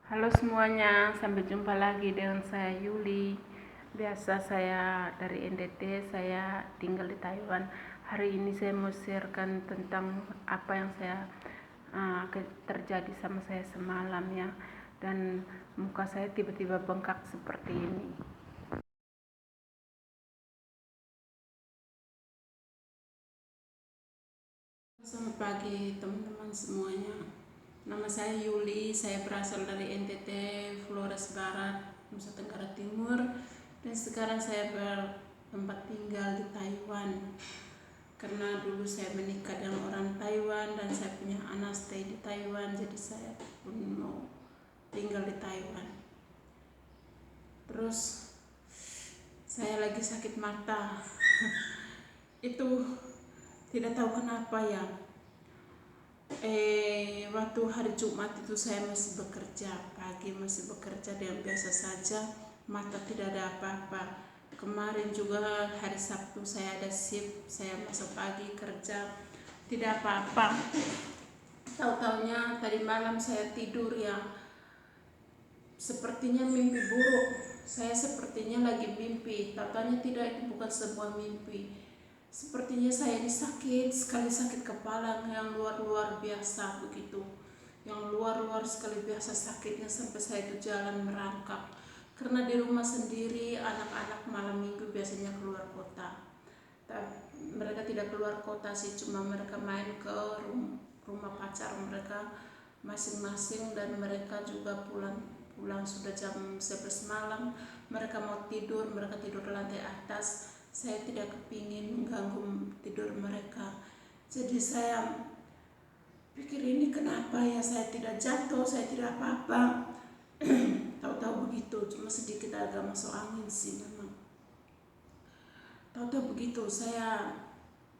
Halo semuanya, sampai jumpa lagi dengan saya Yuli. Biasa saya dari NTT, saya tinggal di Taiwan. Hari ini saya mau sharekan tentang apa yang terjadi sama saya semalam ya. Dan muka saya tiba-tiba bengkak seperti ini. Selamat pagi teman-teman semuanya. Nama saya Yuli, saya berasal dari NTT, Flores Barat, Nusa Tenggara Timur. Dan sekarang saya bertempat tinggal di Taiwan. Karena dulu saya menikah dengan orang Taiwan dan saya punya anak stay di Taiwan, jadi saya pun mau tinggal di Taiwan. Terus saya lagi sakit mata. Itu tidak tahu kenapa ya. Waktu hari Jumat itu saya masih bekerja, pagi masih bekerja dengan biasa saja, mata tidak ada apa-apa. Kemarin juga hari Sabtu saya ada shift, saya masuk pagi kerja, tidak apa-apa. Tahu-taunya tadi malam saya tidur ya, sepertinya mimpi buruk. Saya sepertinya lagi mimpi, tahu-taunya tidak, itu bukan sebuah mimpi. Sepertinya saya ini sakit sekali, sakit kepala yang luar biasa begitu. Yang luar sekali biasa sakitnya sampai saya itu jalan merangkak. Karena di rumah sendiri, anak-anak malam minggu biasanya keluar kota. Mereka tidak keluar kota sih, cuma mereka main ke rumah pacar mereka masing-masing, dan mereka juga pulang sudah jam 11 malam. Mereka mau tidur, mereka tidur di lantai atas. Saya tidak kepingin mengganggu tidur mereka, jadi saya pikir ini kenapa ya, saya tidak jatuh, saya tidak apa-apa. Tahu-tahu begitu, cuma sedikit agak masuk angin sih memang. Tahu-tahu begitu, saya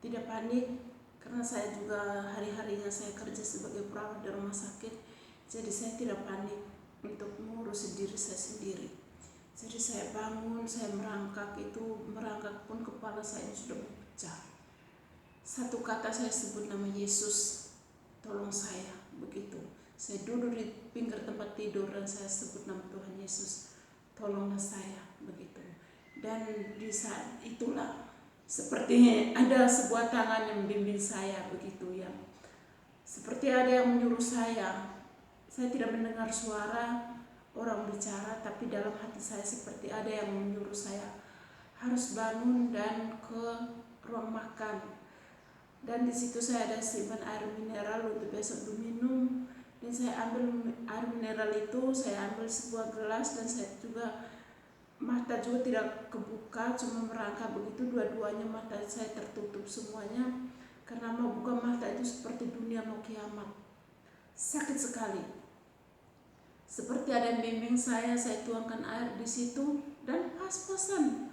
tidak panik karena saya juga hari-harinya saya kerja sebagai perawat di rumah sakit, jadi saya tidak panik untuk mengurus diri saya sendiri. Jadi saya bangun, saya merangkak pun kepala saya sudah pecah. Satu kata saya sebut nama Yesus, tolong saya, begitu. Saya duduk di pinggir tempat tidur dan saya sebut nama Tuhan Yesus, tolonglah saya, begitu. Dan di saat itulah seperti ada sebuah tangan yang membimbing saya, begitu ya. Seperti ada yang menyuruh saya. Saya tidak mendengar suara orang bicara, tapi dalam hati saya seperti ada yang menyuruh saya harus bangun dan ke ruang makan. Dan di situ saya ada simpan air mineral untuk besok diminum. Dan saya ambil air mineral itu, saya ambil sebuah gelas, dan saya juga mata juga tidak kebuka, cuma merangkak begitu, dua-duanya mata saya tertutup semuanya. Karena mau buka mata itu seperti dunia mau kiamat. Sakit sekali. Seperti ada yang bimbing saya tuangkan air di situ dan pas-pasan.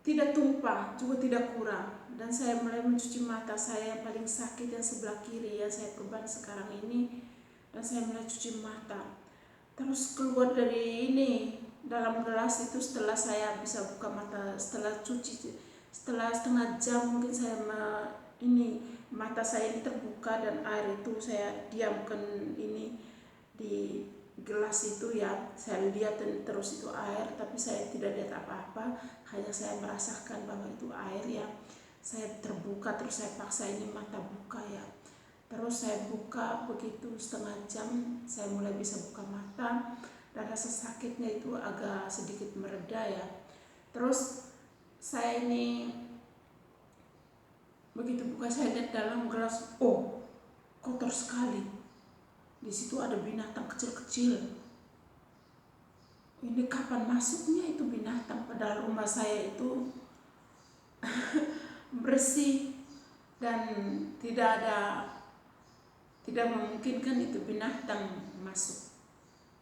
Tidak tumpah, juga tidak kurang. Dan saya mulai mencuci mata saya yang paling sakit, yang sebelah kiri ya, saya perban sekarang ini. Dan saya mulai cuci mata. Terus keluar dari ini, dalam gelas itu setelah saya bisa buka mata, setelah cuci, setelah setengah jam mungkin saya mata saya ini terbuka, dan air itu saya diamkan ini di gelas itu ya, saya lihat dan terus itu air, tapi saya tidak lihat apa-apa, hanya saya merasakan bahwa itu air ya. Saya terbuka, terus saya paksa ini mata buka ya, terus saya buka begitu setengah jam, saya mulai bisa buka mata dan rasa sakitnya itu agak sedikit mereda ya. Terus saya ini begitu buka, saya lihat dalam gelas, oh kotor sekali, di situ ada binatang kecil-kecil. Ini kapan masuknya itu binatang, padahal rumah saya itu bersih dan tidak memungkinkan itu binatang masuk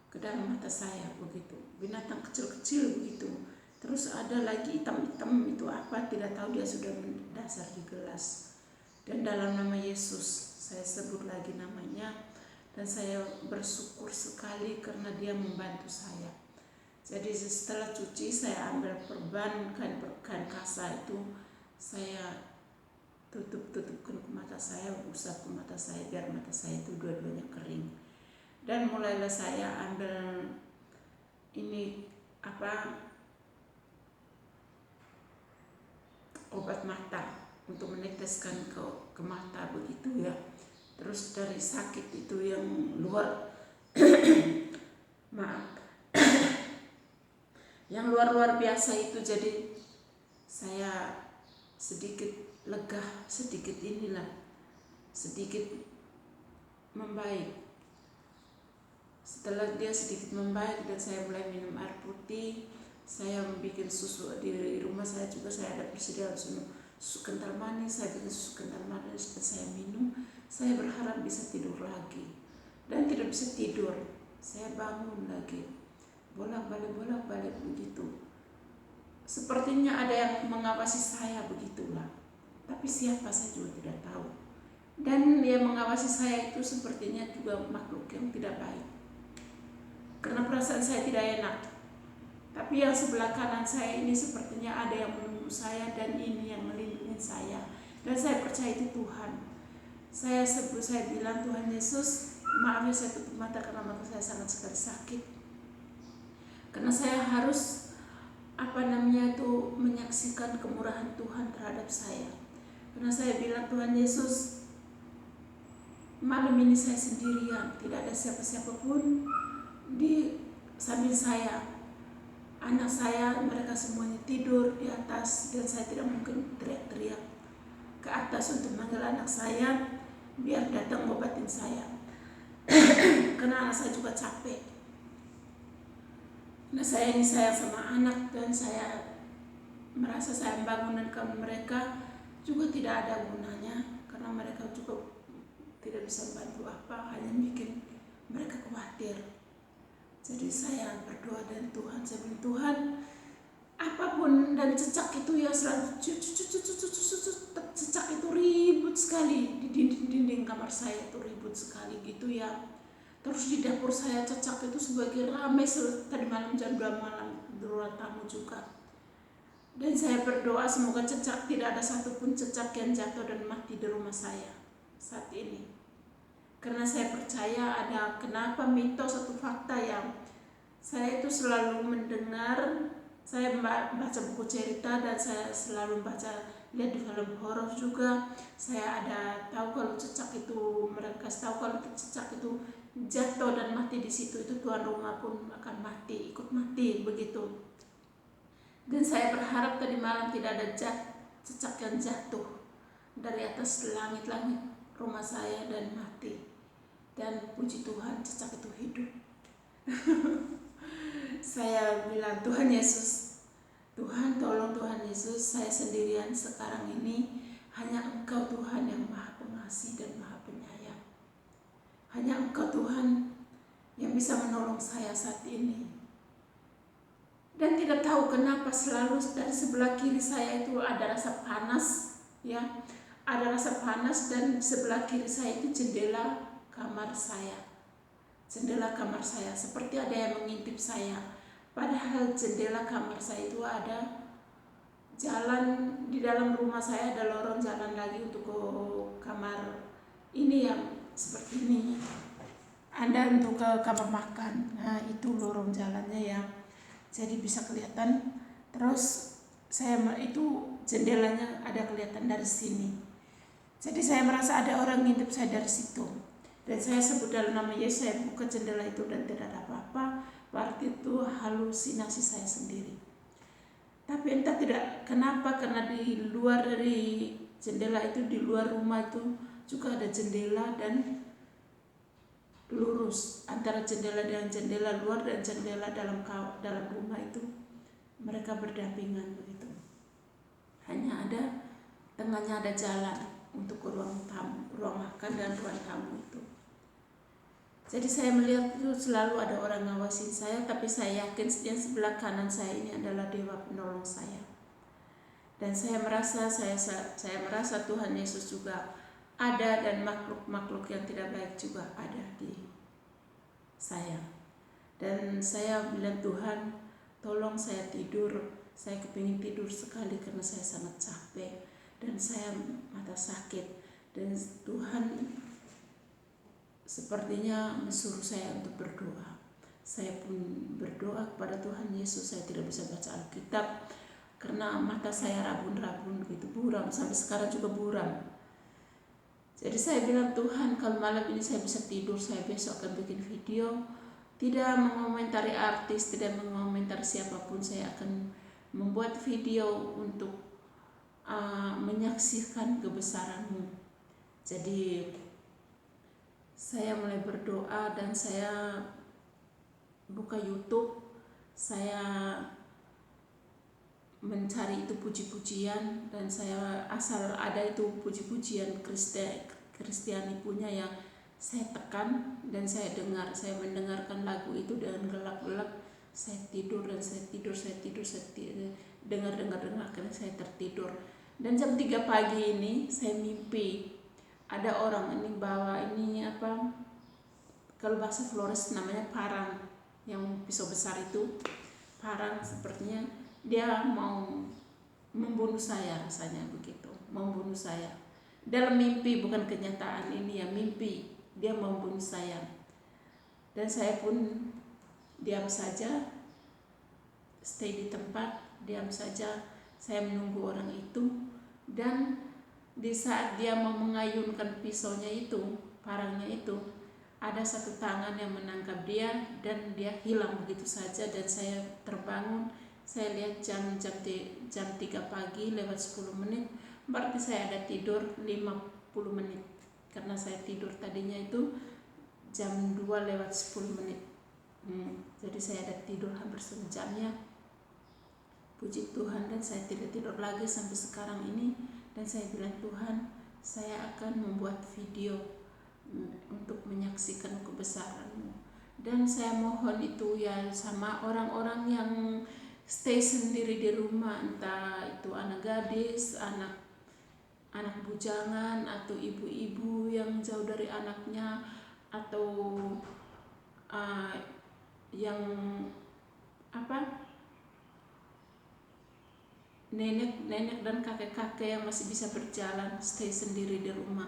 ke dalam mata saya begitu. Binatang kecil-kecil begitu. Terus ada lagi hitam-hitam, itu apa tidak tahu, dia sudah mendasar di gelas. Dan dalam nama Yesus saya sebut lagi namanya, dan saya bersyukur sekali karena dia membantu saya. Jadi setelah cuci, saya ambil perban kain kasa itu, saya tutupkan ke mata saya, usap ke mata saya biar mata saya itu dua-duanya kering. Dan mulailah saya ambil ini obat mata untuk meneteskan ke mata begitu ya. Terus dari sakit itu yang luar maaf yang luar biasa itu, jadi saya sedikit lega, sedikit membaik. Setelah dia sedikit membaik dan saya mulai minum air putih, saya membuat susu di rumah saya juga. Saya ada persediaan susu kental manis, saya bikin susu kental manis dan saya minum. Saya berharap bisa tidur lagi dan tidak bisa tidur. Saya bangun lagi, bolak-balik begitu. Sepertinya ada yang mengawasi saya begitulah. Tapi siapa saya juga tidak tahu. Dan yang mengawasi saya itu sepertinya juga makhluk yang tidak baik. Karena perasaan saya tidak enak. Tapi yang sebelah kanan saya ini sepertinya ada yang menunggu saya dan ini yang melindungi saya. Dan saya percaya itu Tuhan. Saya bilang, Tuhan Yesus, maaf ya saya tutup mata karena mata saya sangat sekali sakit. Karena saya harus menyaksikan kemurahan Tuhan terhadap saya. Karena saya bilang, Tuhan Yesus, malam ini saya sendirian, tidak ada siapa-siapa pun di samping saya. Anak saya, mereka semuanya tidur di atas dan saya tidak mungkin teriak-teriak ke atas untuk manggil anak saya biar datang ngobatin saya. Karena anak saya juga capek. Nah, saya ini sayang sama anak dan saya merasa saya bangunkan mereka juga tidak ada gunanya karena mereka juga tidak bisa bantu apa, hanya bikin mereka khawatir. Jadi saya berdoa dan Tuhan, saya bilang, Tuhan, apapun dan cecak itu ya selalu cecak itu ribut sekali di dinding kamar saya, itu ribut sekali gitu ya. Terus di dapur saya cecak itu sebagai ramai tadi malam jam 2 malam, ruang tamu juga. Dan saya berdoa semoga cecak, tidak ada satupun cecak yang jatuh dan mati di rumah saya saat ini. Karena saya percaya ada kenapa mitos atau fakta yang saya itu selalu mendengar. Saya baca buku cerita dan saya selalu lihat di film horor juga. Saya ada tahu kalau cecak itu, mereka tahu kalau cecak itu jatuh dan mati di situ, itu tuan rumah pun akan mati, ikut mati begitu. Dan saya berharap tadi malam tidak ada cecak yang jatuh dari atas langit-langit rumah saya dan mati. Dan puji Tuhan, cecak itu hidup. Saya bilang, Tuhan Yesus, Tuhan tolong Tuhan Yesus, saya sendirian sekarang ini. Hanya Engkau Tuhan yang maha pengasih dan maha penyayang. Hanya Engkau Tuhan yang bisa menolong saya saat ini. Dan tidak tahu kenapa selalu dari sebelah kiri saya itu ada rasa panas, ya, ada rasa panas dan sebelah kiri saya itu jendela kamar saya. Jendela kamar saya seperti ada yang mengintip saya. Padahal jendela kamar saya itu ada jalan di dalam rumah saya, ada lorong jalan lagi untuk ke kamar ini yang seperti ini. Ada untuk ke kamar makan. Nah, itu lorong jalannya ya. Jadi bisa kelihatan. Terus saya itu jendelanya ada kelihatan dari sini. Jadi saya merasa ada orang ngintip saya dari situ. Dan saya sebut dalam nama Yesus, saya buka jendela itu dan tidak ada apa-apa. Berarti itu halusinasi saya sendiri. Tapi entah tidak kenapa, karena di luar dari jendela itu, di luar rumah itu juga ada jendela dan lurus antara jendela dengan jendela luar dan jendela dalam rumah itu mereka berdampingan begitu. Hanya ada tengahnya ada jalan untuk ke ruang tamu, ruang makan dan ruang tamu itu. Jadi saya melihat itu selalu ada orang ngawasin saya, tapi saya yakin yang sebelah kanan saya ini adalah Dewa penolong saya. Dan saya merasa Tuhan Yesus juga ada dan makhluk-makhluk yang tidak baik juga ada di saya. Dan saya bilang, Tuhan tolong saya tidur, saya kepingin tidur sekali karena saya sangat capek dan saya mata sakit. Dan Tuhan, sepertinya mensuruh saya untuk berdoa. Saya pun berdoa kepada Tuhan Yesus. Saya tidak bisa baca Alkitab karena mata saya rabun-rabun gitu, buram, sampai sekarang juga buram. Jadi saya bilang, Tuhan, kalau malam ini saya bisa tidur, saya besok akan bikin video, tidak mengomentari artis, tidak mengomentari siapapun. Saya akan membuat video untuk menyaksikan kebesaran-Mu. Jadi saya mulai berdoa dan saya buka YouTube, saya mencari itu puji-pujian, dan saya asal ada itu puji-pujian Kristiani punya yang saya tekan dan saya dengar. Saya mendengarkan lagu itu dengan gelap-gelap. Saya tidur dan saya tidur, dengar karena saya tertidur. Dan jam 3 pagi ini saya mimpi ada orang ini bawa ini kalau bahasa Flores namanya parang, yang pisau besar itu parang. Sepertinya dia mau membunuh saya, rasanya begitu, membunuh saya dalam mimpi, bukan kenyataan. Ini ya mimpi, dia mau membunuh saya. Dan saya pun diam saja, stay di tempat, diam saja. Saya menunggu orang itu, dan di saat dia mau mengayunkan pisaunya itu, parangnya itu, ada satu tangan yang menangkap dia dan dia hilang begitu saja. Dan saya terbangun, saya lihat jam 3 pagi lewat 10 menit, berarti saya ada tidur 50 menit. Karena saya tidur tadinya itu jam 2 lewat 10 menit. Jadi saya ada tidur hampir sejamnya. Puji Tuhan, dan saya tidak tidur lagi sampai sekarang ini. Dan saya bilang, Tuhan, saya akan membuat video untuk menyaksikan kebesaran-Mu. Dan saya mohon itu ya sama orang-orang yang stay sendiri di rumah, entah itu anak gadis, anak bujangan, atau ibu-ibu yang jauh dari anaknya, atau yang nenek dan kakek-kakek yang masih bisa berjalan, stay sendiri di rumah.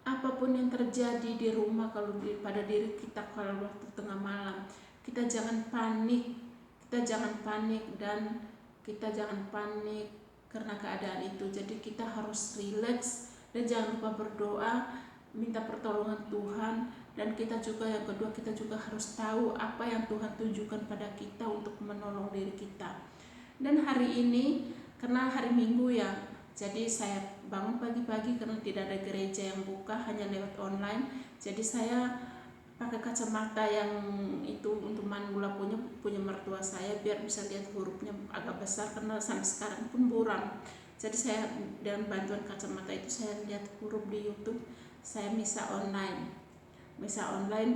Apapun yang terjadi di rumah, kalau pada diri kita, kalau waktu tengah malam, kita jangan panik, dan kita jangan panik karena keadaan itu. Jadi kita harus rileks dan jangan lupa berdoa, minta pertolongan Tuhan. Dan kita juga, yang kedua, kita juga harus tahu apa yang Tuhan tunjukkan pada kita untuk menolong diri kita. Dan hari ini, karena hari Minggu ya, jadi saya bangun pagi-pagi karena tidak ada gereja yang buka, hanya lewat online. Jadi saya pakai kacamata yang itu untuk manggula punya mertua saya, biar bisa lihat hurufnya agak besar karena sampai sekarang pun buram. Jadi saya dengan bantuan kacamata itu saya lihat huruf di YouTube. Saya misa online,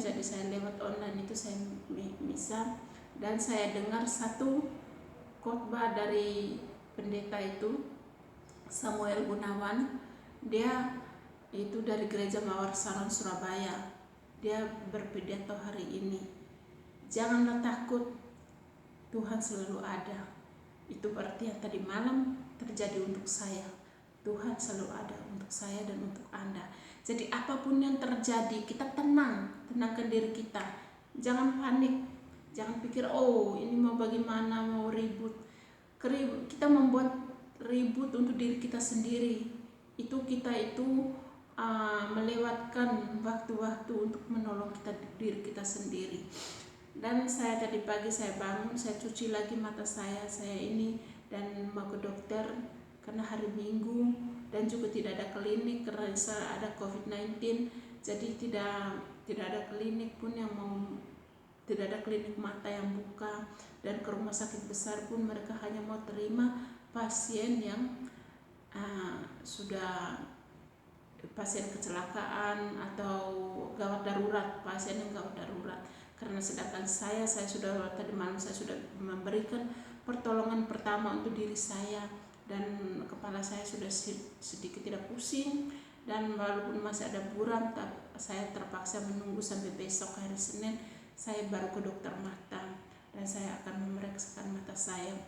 jadi saya lewat online itu saya misa, dan saya dengar satu khotbah dari pendeta itu Samuel Gunawan. Dia itu dari gereja Mawar Salon Surabaya. Dia berpidato hari ini, janganlah takut, Tuhan selalu ada. Itu berarti yang tadi malam terjadi untuk saya, Tuhan selalu ada untuk saya dan untuk Anda. Jadi apapun yang terjadi, kita tenangkan diri kita, jangan panik, jangan pikir ini mau bagaimana, mau ribut. Kita membuat ribut untuk diri kita sendiri. Kita melewatkan waktu-waktu untuk menolong diri kita sendiri. Dan saya tadi pagi saya bangun, saya cuci lagi mata saya ini, dan mau ke dokter karena hari Minggu, dan juga tidak ada klinik karena ada COVID-19. Jadi tidak ada klinik pun tidak ada klinik mata yang buka, dan ke rumah sakit besar pun mereka hanya mau terima pasien yang sudah pasien kecelakaan atau pasien yang gawat darurat. Karena sedangkan saya sudah tadi malam saya sudah memberikan pertolongan pertama untuk diri saya, dan kepala saya sudah sedikit tidak pusing, dan walaupun masih ada buram, saya terpaksa menunggu sampai besok hari Senin saya baru ke dokter mata, dan saya akan memeriksakan mata saya.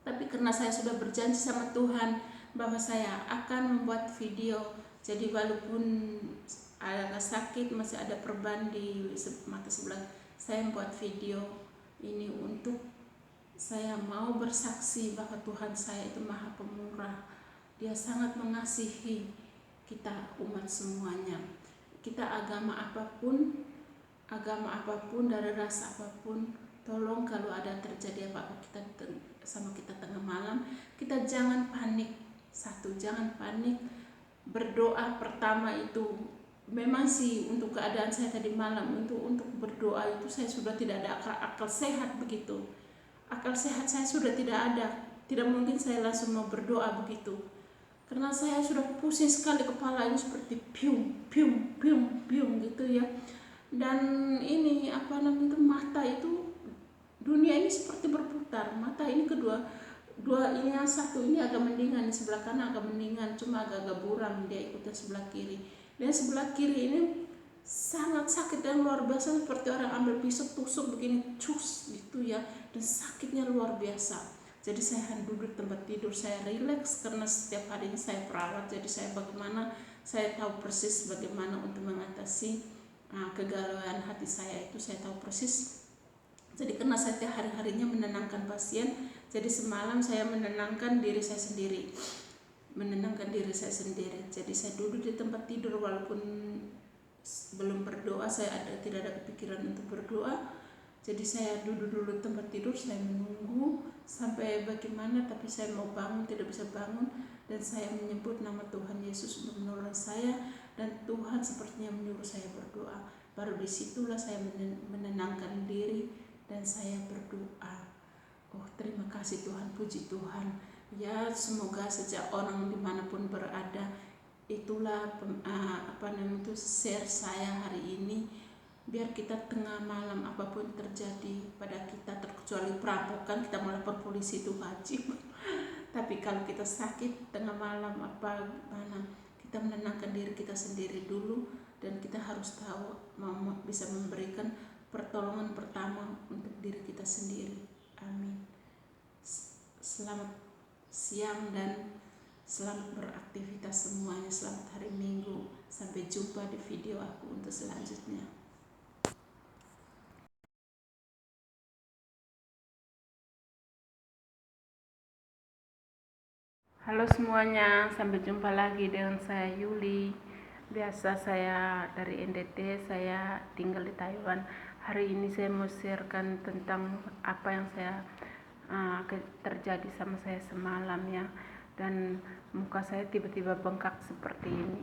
Tapi karena saya sudah berjanji sama Tuhan bahwa saya akan membuat video, jadi walaupun agak sakit, masih ada perban di mata sebelah. Saya membuat video ini untuk saya mau bersaksi bahwa Tuhan saya itu Maha Pemurah. Dia sangat mengasihi kita umat semuanya. Kita agama apapun dari ras apapun, tolong kalau ada terjadi apa-apa sama kita tengah malam, kita jangan panik. Jangan panik. Berdoa pertama itu memang sih untuk keadaan saya tadi malam, untuk berdoa itu saya sudah tidak ada akal sehat begitu. Akal sehat saya sudah tidak ada. Tidak mungkin saya langsung mau berdoa begitu. Karena saya sudah pusing sekali, kepala ini seperti piung gitu ya. Dan ini mata itu, dunia ini seperti berputar. Mata ini dua ini, yang satu ini agak mendingan, di sebelah kanan agak mendingan, cuma agak buram dia ikutnya sebelah kiri. Dan sebelah kiri ini sangat sakit dan luar biasa, seperti orang ambil pisau tusuk begini, cus gitu ya, dan sakitnya luar biasa. Jadi saya duduk tempat tidur, saya rileks karena setiap hari ini saya perawat. Jadi saya tahu persis bagaimana untuk mengatasi kegalauan hati saya itu, saya tahu persis. Jadi karena saya tiap hari-harinya menenangkan pasien, jadi semalam saya menenangkan diri saya sendiri. Jadi saya duduk di tempat tidur, walaupun belum berdoa, tidak ada kepikiran untuk berdoa. Jadi saya duduk dulu tempat tidur, saya menunggu sampai bagaimana, tapi saya mau bangun tidak bisa bangun, dan saya menyebut nama Tuhan Yesus untuk menolong saya, dan Tuhan sepertinya menyuruh saya berdoa. Baru disitulah saya menenangkan diri dan saya berdoa. Oh, terima kasih Tuhan, puji Tuhan. Ya, semoga sejak orang dimanapun berada, itulah share saya hari ini. Biar kita tengah malam apapun terjadi pada kita, terkecuali perampokan, kita melapor polisi itu wajib. Tapi kalau kita sakit tengah malam kita menenangkan diri kita sendiri dulu, dan kita harus tahu bisa memberikan pertolongan pertama untuk diri kita sendiri. Amin. Selamat siang dan selamat beraktivitas semuanya. Selamat hari Minggu. Sampai jumpa di video aku untuk selanjutnya. Halo semuanya, sampai jumpa lagi dengan saya Yuli. Biasa saya dari NDT, saya tinggal di Taiwan. Hari ini saya mau sharekan tentang apa yang terjadi sama saya semalam ya. Dan muka saya tiba-tiba bengkak seperti ini.